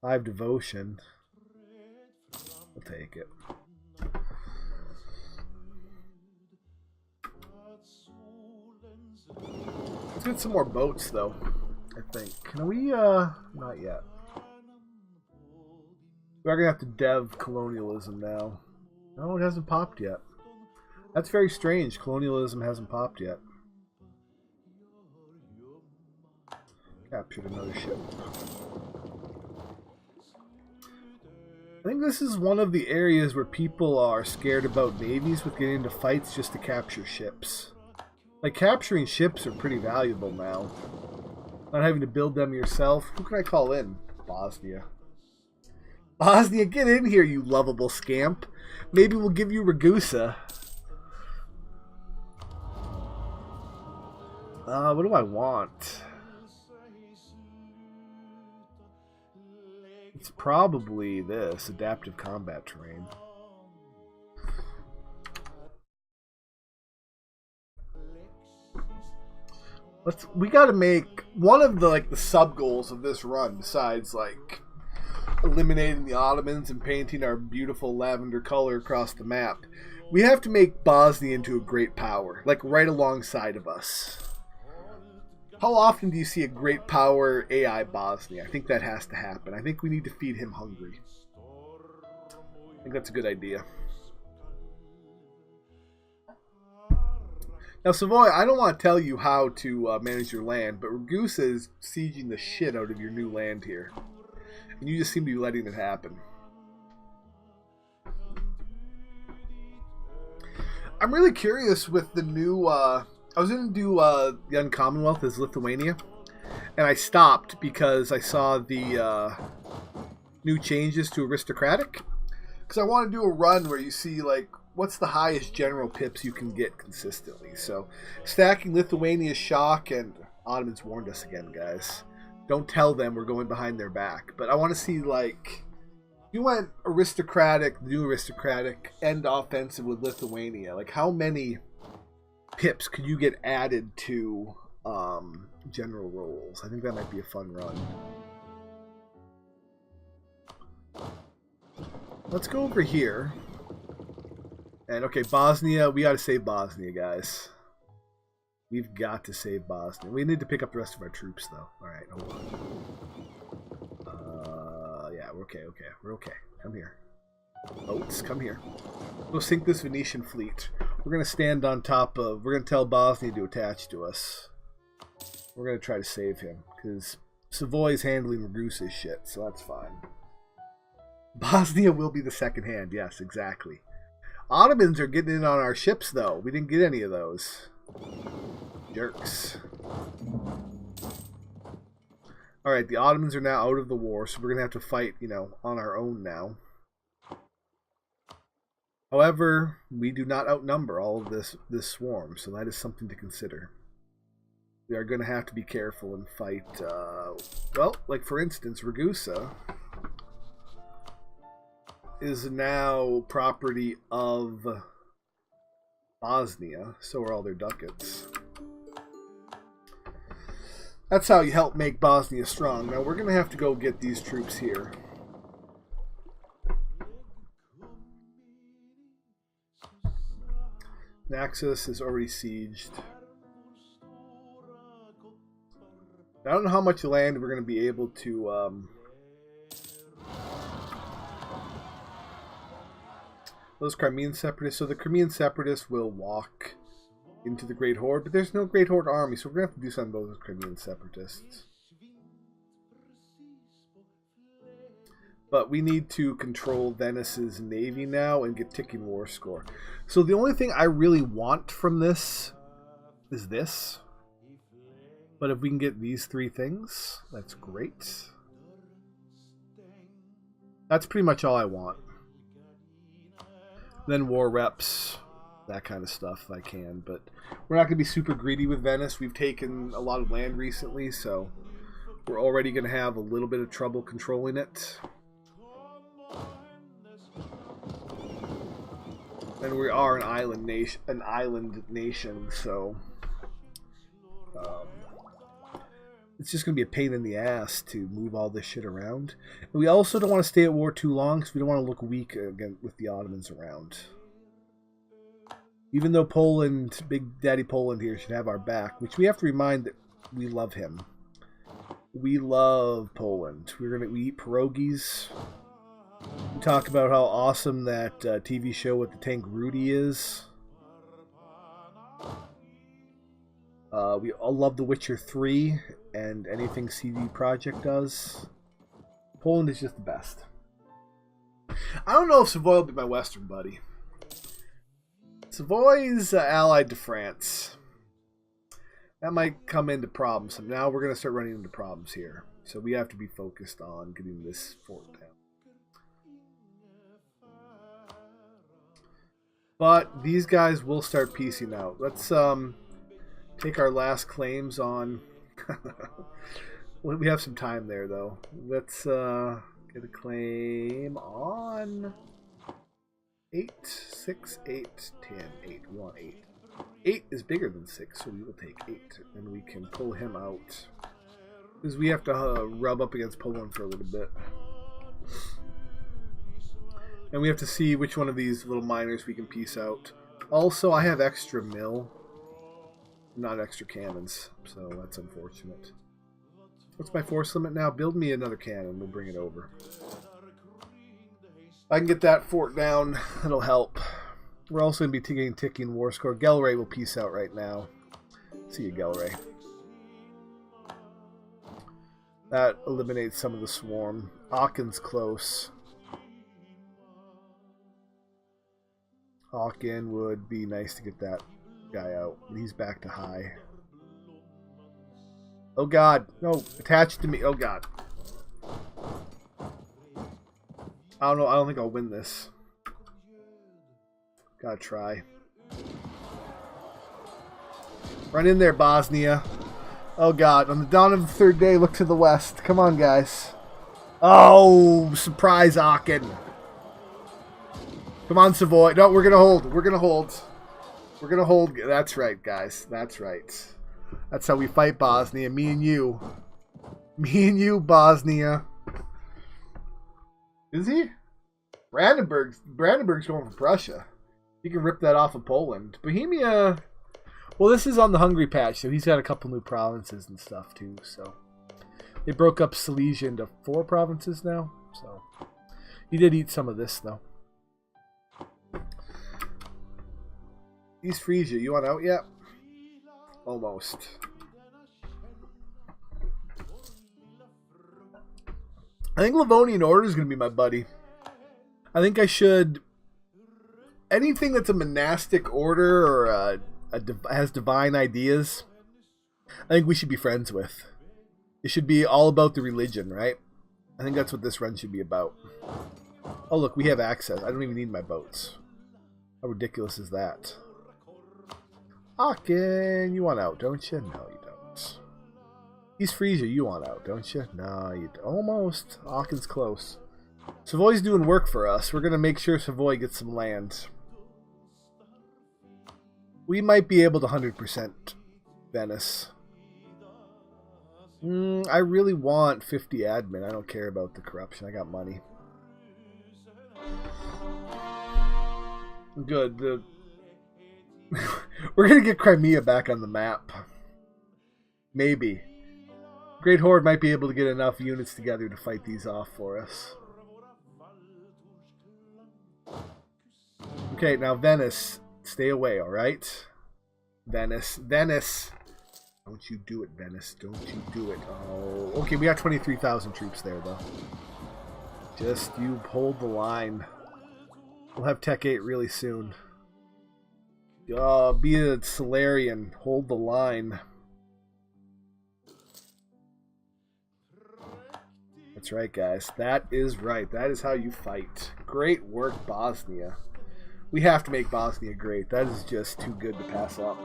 5 devotion. I'll take it. Let's get some more boats, though. I think. Can we, not yet. We're gonna have to dev colonialism now. No, it hasn't popped yet. That's very strange. Colonialism hasn't popped yet. Captured another ship. I think this is one of the areas where people are scared about navies with getting into fights just to capture ships. Like, capturing ships are pretty valuable now. Not having to build them yourself. Who can I call in? Bosnia. Bosnia, get in here, you lovable scamp. Maybe we'll give you Ragusa. What do I want? It's probably this, adaptive combat terrain. We gotta make one of the sub goals of this run, besides eliminating the Ottomans and painting our beautiful lavender color across the map. We have to make Bosnia into a great power, right alongside of us. How often do you see a great power AI Bosnia? I think that has to happen. I think we need to feed him hungry. I think that's a good idea. Now, Savoy, I don't want to tell you how to manage your land, but Ragusa is sieging the shit out of your new land here. And you just seem to be letting it happen. I'm really curious with the new... I was going to do the Young Commonwealth as Lithuania, and I stopped because I saw the new changes to Aristocratic. Because I want to do a run where you see, what's the highest general pips you can get consistently. So, stacking Lithuania's shock, and Ottomans warned us again, guys. Don't tell them we're going behind their back. But I want to see, you went Aristocratic, new Aristocratic, and offensive with Lithuania. How many pips could you get added to general roles? I think that might be a fun run. Let's go over here. And okay, Bosnia, we got to save Bosnia, guys. We've got to save Bosnia. We need to pick up the rest of our troops, though. Alright, hold on. Yeah, we're okay, We're okay. Come here. Boats, come here. We'll sink this Venetian fleet. We're going to stand on top of... We're going to tell Bosnia to attach to us. We're going to try to save him, because Savoy's handling Ragusa's shit, so that's fine. Bosnia will be the second hand, yes, exactly. Ottomans are getting in on our ships, though. We didn't get any of those. Jerks. Alright, the Ottomans are now out of the war, so we're going to have to fight, on our own now. However, we do not outnumber all of this swarm, so that is something to consider. We are going to have to be careful and fight, well, for instance, Ragusa is now property of Bosnia, so are all their ducats. That's how you help make Bosnia strong. Now we're going to have to go get these troops here. Naxos is already sieged. I don't know how much land we're going to be able to... Those Crimean separatists. So the Crimean separatists will walk into the Great Horde, but there's no Great Horde army, so we're going to have to do something about those Crimean separatists. But we need to control Venice's navy now and get ticking war score. So the only thing I really want from this is this. But if we can get these three things, that's great. That's pretty much all I want. Then war reps, that kind of stuff if I can. But we're not going to be super greedy with Venice. We've taken a lot of land recently, so we're already going to have a little bit of trouble controlling it. And we are an island nation, so It's just going to be a pain in the ass to move all this shit around. And we also don't want to stay at war too long because we don't want to look weak again with the Ottomans around. Even though Poland, Big Daddy Poland here, should have our back, which we have to remind that we love him. We love Poland. We eat pierogies. We talk about how awesome that TV show with the tank Rudy is. We all love The Witcher 3 and anything CD Projekt does. Poland is just the best. I don't know if Savoy will be my Western buddy. Savoy's allied to France. That might come into problems. Now we're going to start running into problems here. So we have to be focused on getting this fort down. But these guys will start piecing out. Let's take our last claims on... We have some time there, though. Let's get a claim on 8, 6, 8, 10, 8, 1, 8. 8 is bigger than 6, so we will take 8. And we can pull him out. Because we have to rub up against Poland for a little bit. And we have to see which one of these little miners we can piece out. Also, I have extra mill. Not extra cannons, so that's unfortunate. What's my force limit now? Build me another cannon. We'll bring it over. I can get that fort down. That'll help. We're also going to be ticking war score. Gelray will peace out right now. See you, Gelray. That eliminates some of the swarm. Aachen's close. Aachen would be nice to get that guy out. He's back to high. Oh god. No. Attached to me. Oh god. I don't know. I don't think I'll win this. Gotta try. Run in there, Bosnia. Oh god. On the dawn of the third day, look to the west. Come on, guys. Oh, surprise Aachen. Come on, Savoy. No, we're gonna hold. We're gonna hold. We're gonna hold. That's right, guys. That's right. That's how we fight Bosnia. Me and you. Me and you, Bosnia. Is he? Brandenburg's going for Prussia. You can rip that off of Poland. Bohemia. Well, this is on the Hungary patch, so he's got a couple new provinces and stuff too. So they broke up Silesia into 4 provinces now. So he did eat some of this though. East Frisia, you want out yet? Almost. I think Livonian Order is going to be my buddy. I think I should... Anything that's a monastic order or has divine ideas, I think we should be friends with. It should be all about the religion, right? I think that's what this run should be about. Oh, look, we have access. I don't even need my boats. How ridiculous is that? Aachen, you want out, don't you? No, you don't. East Frisia, you want out, don't you? No, you don't. Almost. Aachen's close. Savoy's doing work for us. We're going to make sure Savoy gets some land. We might be able to 100% Venice. I really want 50 admin. I don't care about the corruption. I got money. Good. We're going to get Crimea back on the map. Maybe. Great Horde might be able to get enough units together to fight these off for us. Okay, now Venice. Stay away, alright? Venice. Venice! Don't you do it, Venice. Don't you do it. Oh, okay, we got 23,000 troops there, though. Just you hold the line. We'll have Tech 8 really soon. Be a Solarian. Hold the line. That's right, guys. That is right. That is how you fight. Great work, Bosnia. We have to make Bosnia great. That is just too good to pass up.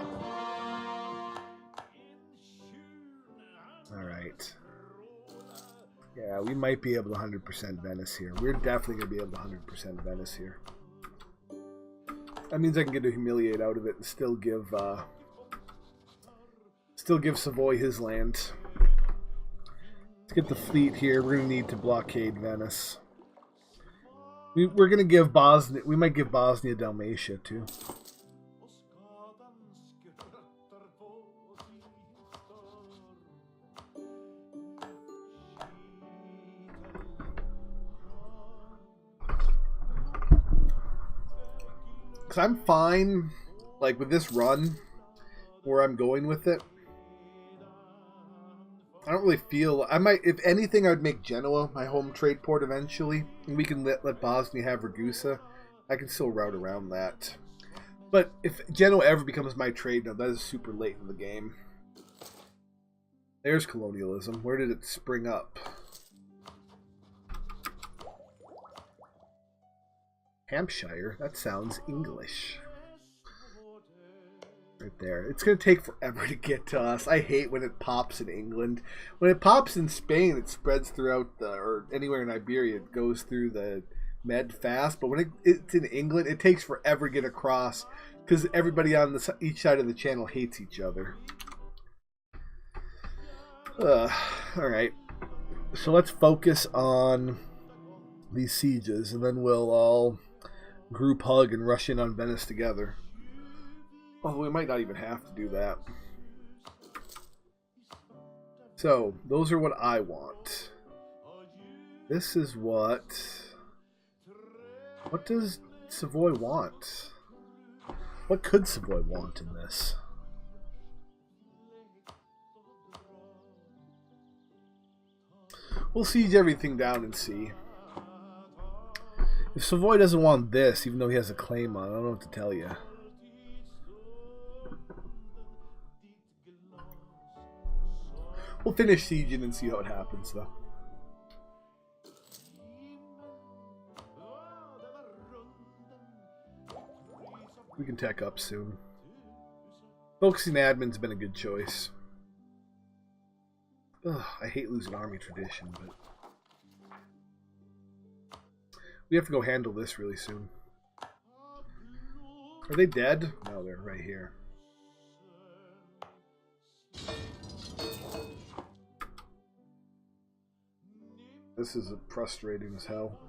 Alright. Yeah, we might be able to 100% Venice here. We're definitely going to be able to 100% Venice here. That means I can get a Humiliate out of it and still give Savoy his land. Let's get the fleet here. We're going to need to blockade Venice. We're going to give Bosnia... We might give Bosnia Dalmatia, too. Because I'm fine, like, with this run, where I'm going with it. I don't really feel... I might, if anything, I'd make Genoa my home trade port eventually. And we can let Bosnia have Ragusa. I can still route around that. But if Genoa ever becomes my trade node, that is super late in the game. There's colonialism. Where did it spring up? Hampshire? That sounds English. Right there. It's going to take forever to get to us. I hate when it pops in England. When it pops in Spain, it spreads throughout the... Or anywhere in Iberia, it goes through the Med fast. But when it's in England, it takes forever to get across. Because everybody on each side of the channel hates each other. Alright. So let's focus on these sieges. And then we'll all group hug and rush in on Venice together. Although we might not even have to do that. So, those are what I want. This is what... What does Savoy want? What could Savoy want in this? We'll siege everything down and see. If Savoy doesn't want this, even though he has a claim on it, I don't know what to tell you. We'll finish sieging and see how it happens, though. We can tech up soon. Focusing admin's been a good choice. Ugh, I hate losing army tradition, but... We have to go handle this really soon. Are they dead? No, they're right here. This is frustrating as hell.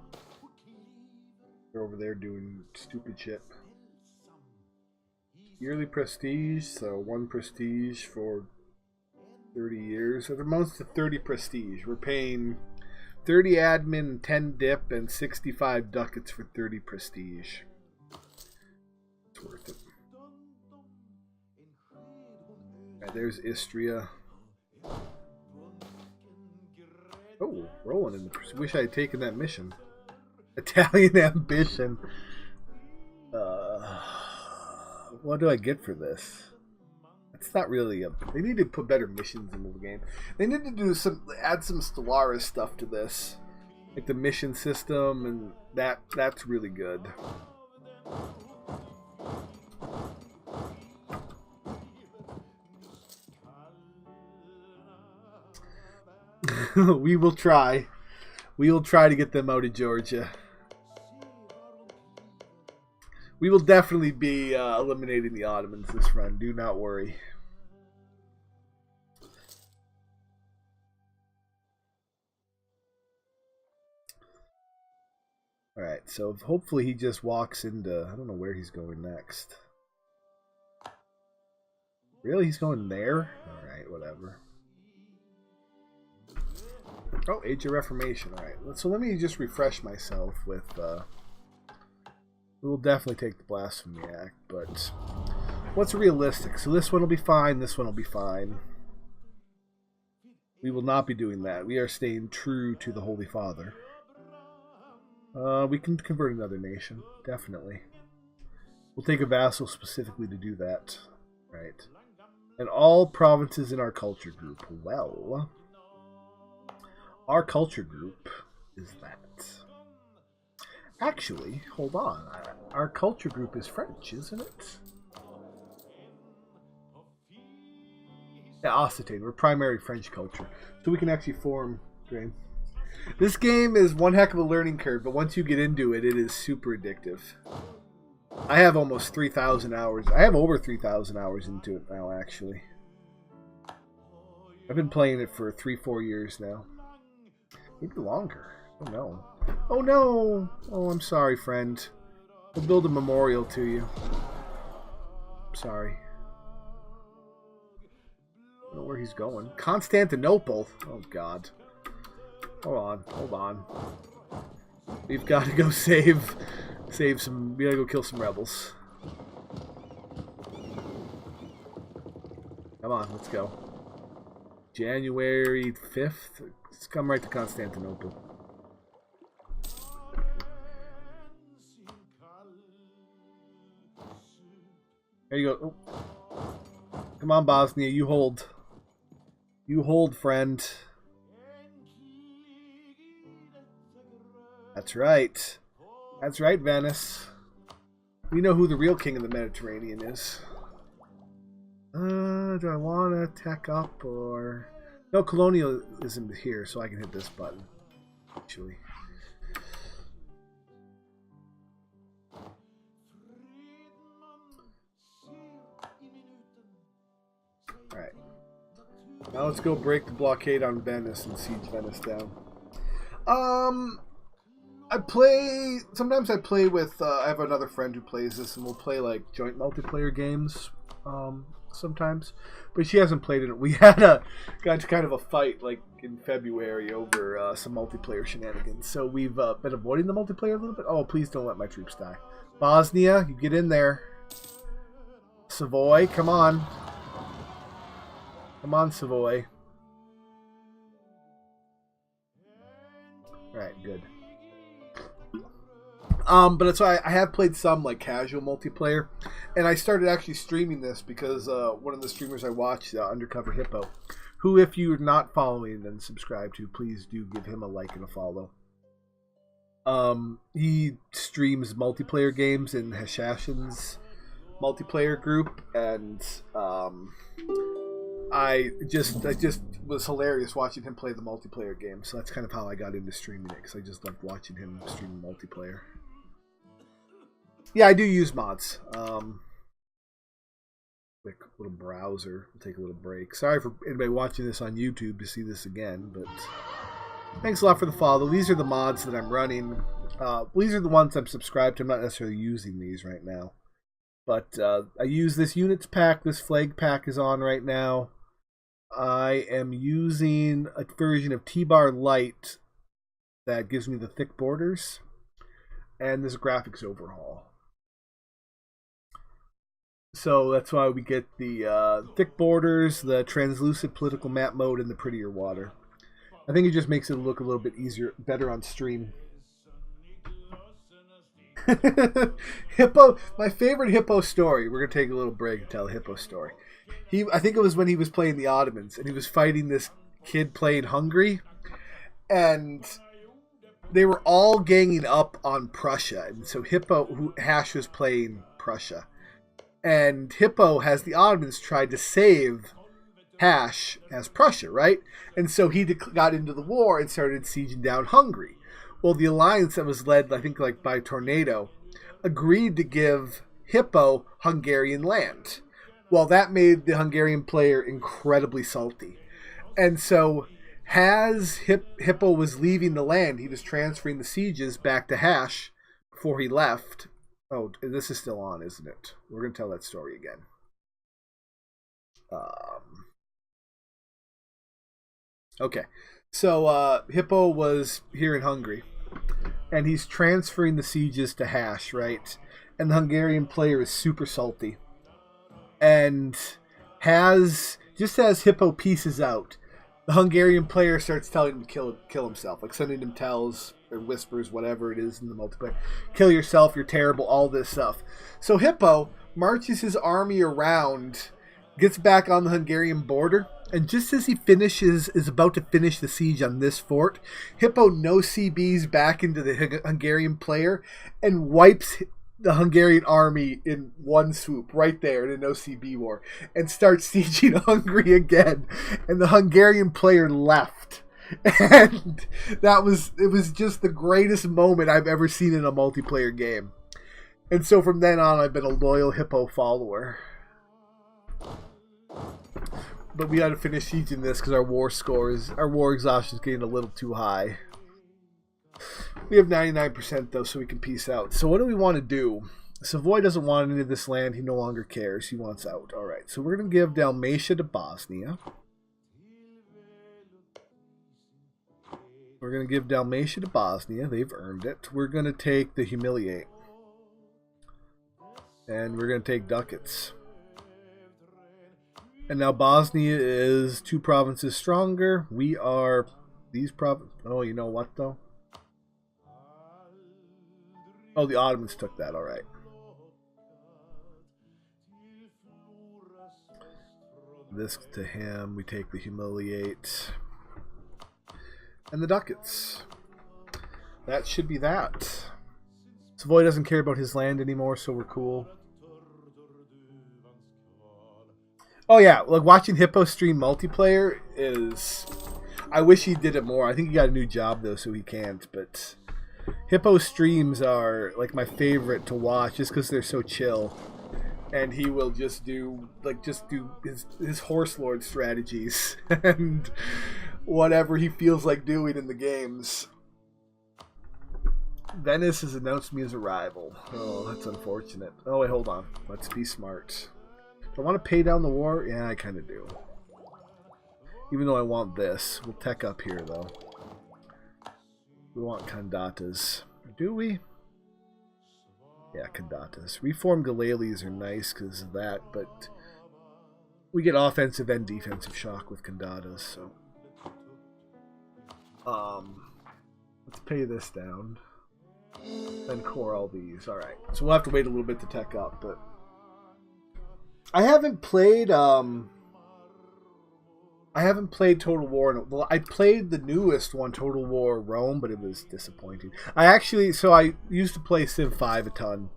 They're over there doing stupid shit. Yearly prestige, so 1 prestige for 30 years. So it amounts to 30 prestige. We're paying 30 admin, 10 dip, and 65 ducats for 30 prestige. It's worth it. Right, there's Istria. Oh, rolling in the pursuit. Wish I had taken that mission. Italian ambition. What do I get for this? It's not really a... They need to put better missions into the game. They need to do add some Stellaris stuff to this. Like the mission system, and that's really good. We will try. We will try to get them out of Georgia. We will definitely be eliminating the Ottomans this run. Do not worry. Alright, so hopefully he just walks into... I don't know where he's going next. Really? He's going there? Alright, whatever. Oh, Age of Reformation. Alright, so let me just refresh myself with... We'll definitely take the Blasphemy Act, but... What's realistic? So this one will be fine, this one will be fine. We will not be doing that. We are staying true to the Holy Father. We can convert another nation, definitely. We'll take a vassal specifically to do that. Right. And all provinces in our culture group. Well... Our culture group is that. Actually, hold on. Our culture group is French, isn't it? Yeah, Occitane. We're primary French culture. So we can actually form grain. This game is one heck of a learning curve, but once you get into it, it is super addictive. I have almost 3,000 hours. I have over 3,000 hours into it now, actually. I've been playing it for 3-4 years now. Maybe longer. Oh no. Oh no! Oh, I'm sorry, friend. We'll build a memorial to you. I'm sorry. I don't know where he's going. Constantinople. Oh god. Hold on. We've got to go save some. We gotta go kill some rebels. Come on, let's go. January 5th. Let's come right to Constantinople. There you go. Oh. Come on, Bosnia. You hold. You hold, friend. That's right. That's right, Venice. We know who the real king of the Mediterranean is. Do I want to tech up or... No, colonialism is here, so I can hit this button. Actually. Alright. Now let's go break the blockade on Venice and siege Venice down. Sometimes I play with, I have another friend who plays this, and we'll play like joint multiplayer games, sometimes. But she hasn't played it. We got into kind of a fight like in February over some multiplayer shenanigans. So we've been avoiding the multiplayer a little bit. Oh, please don't let my troops die. Bosnia, you get in there. Savoy, come on. Come on, Savoy. Alright, good. But it's why I have played some like casual multiplayer, and I started actually streaming this because one of the streamers I watch, Undercover Hippo, who if you're not following and subscribe to, please do give him a like and a follow. He streams multiplayer games in Hashashin's multiplayer group, and I just was hilarious watching him play the multiplayer game. So that's kind of how I got into streaming it, because I just loved watching him stream multiplayer. Yeah, I do use mods. Quick little browser. We'll take a little break. Sorry for anybody watching this on YouTube to see this again, but thanks a lot for the follow. These are the mods that I'm running. These are the ones I'm subscribed to. I'm not necessarily using these right now, but I use this units pack. This flag pack is on right now. I am using a version of T-Bar Lite that gives me the thick borders, and this graphics overhaul. So that's why we get the thick borders, the translucent political map mode, and the prettier water. I think it just makes it look a little bit easier, better on stream. Hippo, my favorite Hippo story. We're gonna take a little break and tell a Hippo story. I think it was when he was playing the Ottomans and he was fighting this kid playing Hungary, and they were all ganging up on Prussia, and so Hash was playing Prussia. And Hippo has the Ottomans tried to save Hash as Prussia, right? And so he got into the war and started sieging down Hungary. Well, the alliance that was led, I think, like by Tornado, agreed to give Hippo Hungarian land. Well, that made the Hungarian player incredibly salty. And so as Hippo was leaving the land, he was transferring the sieges back to Hash before he left. Oh, this is still on, isn't it? We're going to tell that story again. Okay. So Hippo was here in Hungary, and he's transferring the sieges to Hash, right? And the Hungarian player is super salty. And just as Hippo pieces out, the Hungarian player starts telling him to kill himself, like sending him tells or whispers, whatever it is in the multiplayer. Kill yourself, you're terrible, all this stuff. So Hippo marches his army around, gets back on the Hungarian border, and just as he is about to finish the siege on this fort, Hippo no-CBs back into the Hungarian player and wipes the Hungarian army in one swoop right there in a no-CB war and starts sieging Hungary again. And the Hungarian player left. And it was just the greatest moment I've ever seen in a multiplayer game. And so from then on, I've been a loyal Hippo follower. But we got to finish sieging this because our war exhaustion is getting a little too high. We have 99% though, so we can peace out. So what do we want to do? Savoy doesn't want any of this land. He no longer cares. He wants out. All right, so we're going to give Dalmatia to Bosnia. We're going to give Dalmatia to Bosnia. They've earned it. We're going to take the Humiliate. And we're going to take Ducats. And now Bosnia is 2 provinces stronger. We are these provinces. Oh, you know what, though? Oh, the Ottomans took that. All right. This to him. We take the Humiliate. And the Ducats. That should be that. Savoy doesn't care about his land anymore, so we're cool. Oh yeah, like watching Hippo stream multiplayer is... I wish he did it more. I think he got a new job though, so he can't. But Hippo streams are like my favorite to watch just because they're so chill. And he will just do his Horse Lord strategies and whatever he feels like doing in the games. Venice has announced me as a rival. Oh, that's unfortunate. Oh wait, hold on. Let's be smart. Do I want to pay down the war? Yeah, I kind of do. Even though I want this. We'll tech up here, though. We want Kandatas. Do we? Yeah, Kandatas. Reformed Galales are nice because of that, but we get offensive and defensive shock with Kandatas, so... let's pay this down. Then core all these. Alright. So we'll have to wait a little bit to tech up, but... I haven't played Total War. Well, I played the newest one, Total War Rome, but it was disappointing. I used to play Civ 5 a ton,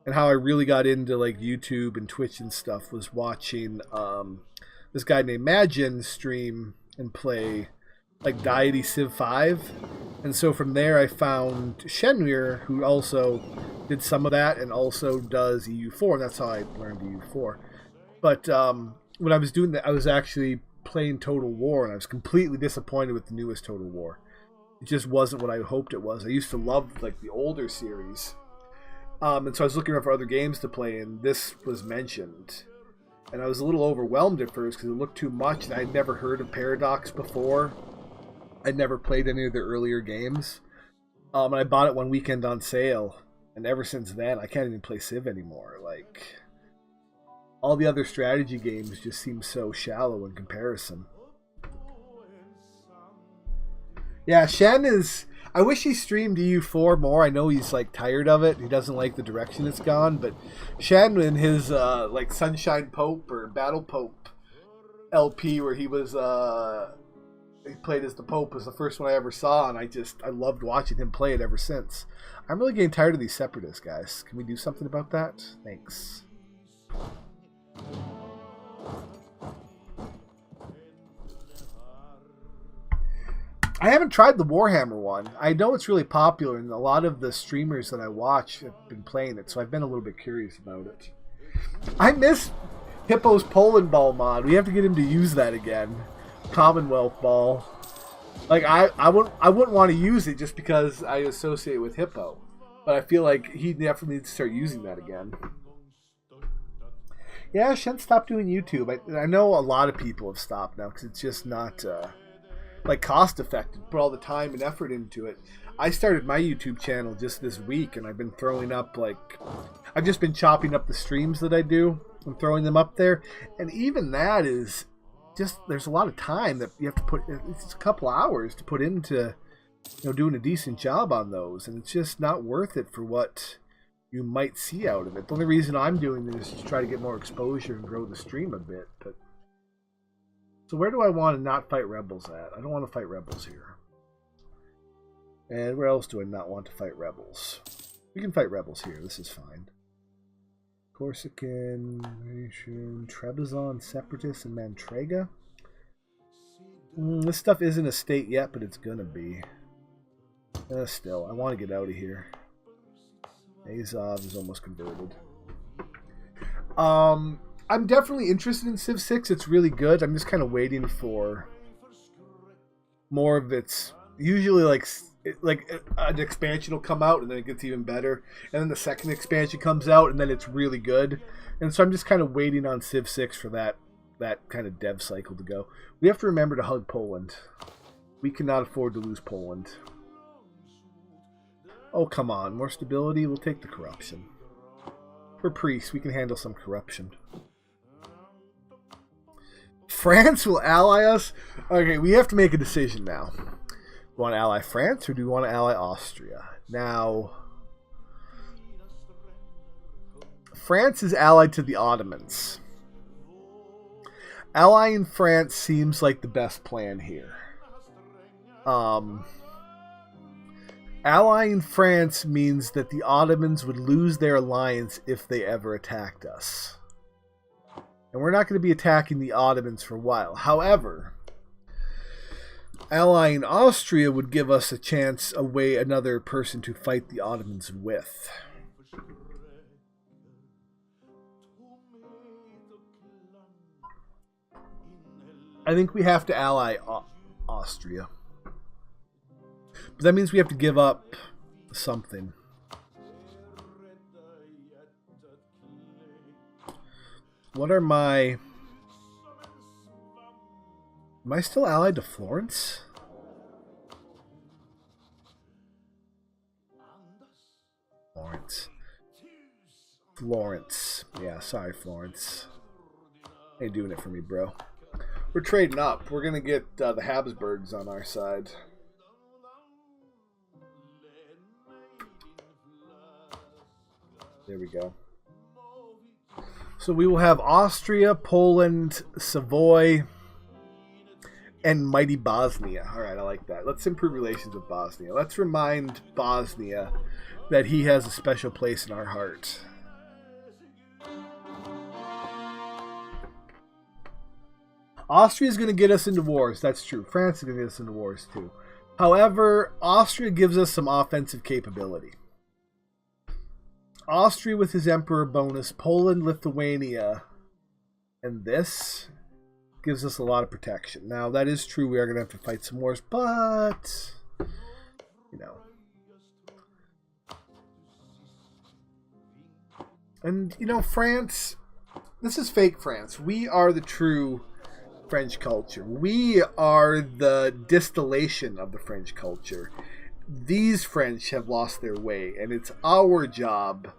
and how I really got into like YouTube and Twitch and stuff was watching this guy named Magin stream and play like Deity Civ 5, and so from there I found Shenmue, who also did some of that and also does EU4, and that's how I learned EU4. But when I was doing that, I was actually playing Total War, and I was completely disappointed with the newest Total War. It just wasn't what I hoped it was. I used to love like the older series, and so I was looking around for other games to play, and this was mentioned. And I was a little overwhelmed at first because it looked too much, and I'd never heard of Paradox before. I'd never played any of their earlier games. And I bought it one weekend on sale, and ever since then, I can't even play Civ anymore. Like... all the other strategy games just seem so shallow in comparison. Yeah, Shen is... I wish he streamed EU4 more. I know he's like tired of it. He doesn't like the direction it's gone. But Shen in his like Sunshine Pope or Battle Pope LP where he was... he played as the Pope was the first one I ever saw. And I loved watching him play it ever since. I'm really getting tired of these separatists, guys. Can we do something about that? Thanks. I haven't tried the Warhammer one. I know it's really popular, and a lot of the streamers that I watch have been playing it, so I've been a little bit curious about it. I miss Hippo's Poland Ball mod. We have to get him to use that again. Commonwealth Ball. Like, I wouldn't want to use it just because I associate with Hippo. But I feel like he definitely needs to start using that again. Yeah, Shen stopped doing YouTube. I know a lot of people have stopped now because it's just not... like cost effective, put all the time and effort into it. I started my YouTube channel just this week, and I've been throwing up like I've just been chopping up the streams that I do and throwing them up there, and even that is just there's a lot of time that you have to put. It's a couple hours to put into doing a decent job on those, and it's just not worth it for what you might see out of it. The only reason I'm doing this is to try to get more exposure and grow the stream a bit, but. So where do I want to not fight rebels at? I don't want to fight rebels here. And where else do I not want to fight rebels? We can fight rebels here. This is fine. Corsican, Trebizond, Separatists, and Mantrega. This stuff isn't a state yet, but it's going to be. Still, I want to get out of here. Azov is almost converted. I'm definitely interested in Civ 6. It's really good. I'm just kind of waiting for more of its... Usually, like, an expansion will come out and then it gets even better, and then the second expansion comes out and then it's really good. And so I'm just kind of waiting on Civ 6 for that kind of dev cycle to go. We have to remember to hug Poland. We cannot afford to lose Poland. Oh, come on. More stability? We'll take the corruption. For priests, we can handle some corruption. France will ally us? Okay, we have to make a decision now. Do we want to ally France or do we want to ally Austria? Now, France is allied to the Ottomans. Allying France seems like the best plan here. Allying France means that the Ottomans would lose their alliance if they ever attacked us. And we're not going to be attacking the Ottomans for a while. However, allying Austria would give us a chance, another person to fight the Ottomans with. I think we have to ally Austria. But that means we have to give up something. What are my... Am I still allied to Florence? Florence. Yeah, sorry, Florence. Ain't doing it for me, bro. We're trading up. We're going to get the Habsburgs on our side. There we go. So we will have Austria, Poland, Savoy, and mighty Bosnia. All right, I like that. Let's improve relations with Bosnia. Let's remind Bosnia that he has a special place in our heart. Austria is going to get us into wars. That's true. France is going to get us into wars too. However, Austria gives us some offensive capability. Austria with his emperor bonus, Poland, Lithuania, and this gives us a lot of protection. Now, that is true. We are going to have to fight some wars, but, you know. And, you know, France, this is fake France. We are the true French culture. We are the distillation of the French culture. These French have lost their way, and it's our job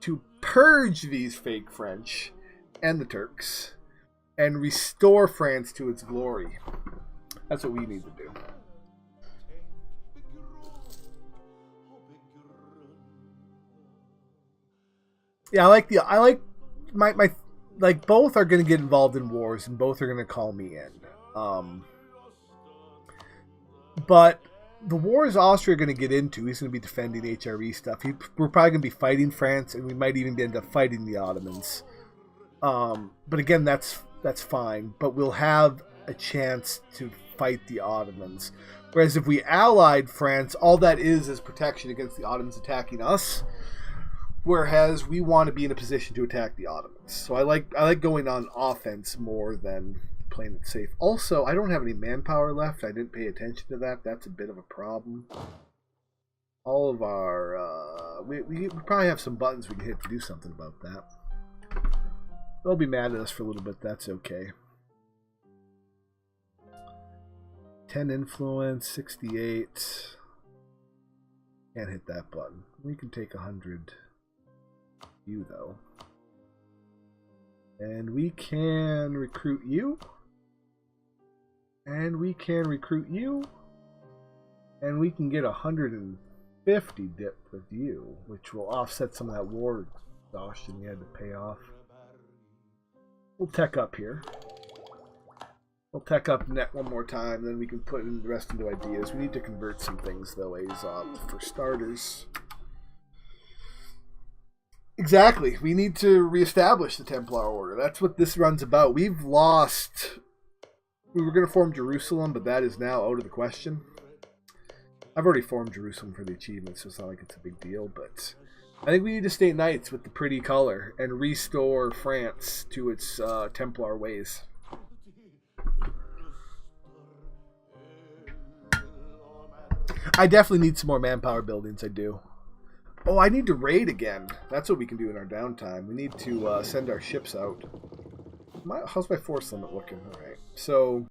to purge these fake French and the Turks and restore France to its glory. That's what we need to do. Yeah, both are going to get involved in wars, and both are going to call me in. But the wars Austria are going to get into, he's going to be defending HRE stuff. We're probably going to be fighting France, and we might even end up fighting the Ottomans. But again, that's fine. But we'll have a chance to fight the Ottomans. Whereas if we allied France, all that is protection against the Ottomans attacking us. Whereas we want to be in a position to attack the Ottomans. So I like going on offense more than playing it safe. Also, I don't have any manpower left. I didn't pay attention to that. That's a bit of a problem. All of our... we probably have some buttons we can hit to do something about that. They'll be mad at us for a little bit. That's okay. 10 influence, 68. Can't hit that button. We can take 100 you, though. And we can recruit you. And we can recruit you. And we can get 150 dip with you, which will offset some of that war exhaustion we had to pay off. We'll tech up here. We'll tech up net one more time, then we can put in the rest into ideas. We need to convert some things, though, Azov, for starters. Exactly. We need to reestablish the Templar Order. That's what this run's about. We've lost... We were going to form Jerusalem, but that is now out of the question. I've already formed Jerusalem for the achievement, so it's not like it's a big deal, but I think we need to stay knights with the pretty color and restore France to its Templar ways. I definitely need some more manpower buildings. I do. Oh, I need to raid again. That's what we can do in our downtime. We need to send our ships out. How's my force limit looking? All right. So